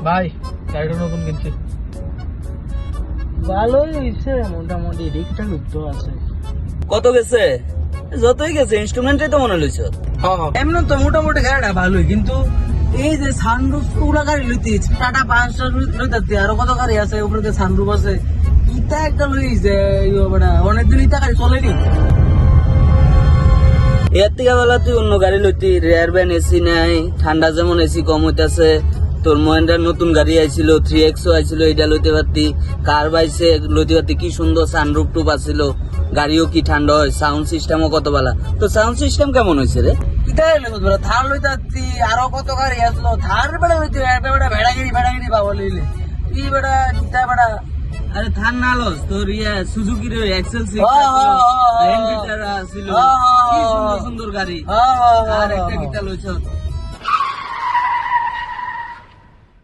ভাই গাড়িটা নতুন কিনছি। ভালোই হয়েছে, মোটামুটি ঠিকঠাক তো আছে। কত গেছে? যতই গেছে ইনস্ট্রুমেন্টই তো মনে লইছ। হ্যাঁ এমনি তো মোটামুটি গাড়িটা ভালোই, কিন্তু এই যে সানরুফ পুরা গাড়ি লইতে টাটা 5টা লইতে আরো কত গাড়ি আছে উপরে সানরুফ আছে, ইটা একটা লই যে অনেকদিন ইটা গাড়ি চলেনি। এর থেকে বেলা তুই অন্য গাড়ি লইতি, রেয়ার ব্যান এসি নাই, ঠান্ডা যেমন এসি কম হইতাছে। তোর মহেন্দ্রার নতুন গাড়ি আইছিল, 3XO আইছিল, এটা লইতে পারতি। কার বাইছে লইতে পারতি, কি সুন্দর সানরুফ টুপ আছিল, গাড়িও কি ঠান্ডা হয়, সাউন্ড সিস্টেমও কত ভালো। তো সাউন্ড সিস্টেম কেমন হয়েছে রে? ইটাই লইতে থার লইতে আরো কত গাড়ি আসলো, থার বেড়া লইতে ভেড়াগিরি পাবো লইলে কি বেড়া ইটা বেড়া। আরে থার না লস, তোর সুজুকির এক্সেল ছিল, কি সুন্দর সুন্দর গাড়ি। আর একটা কিটা লইছ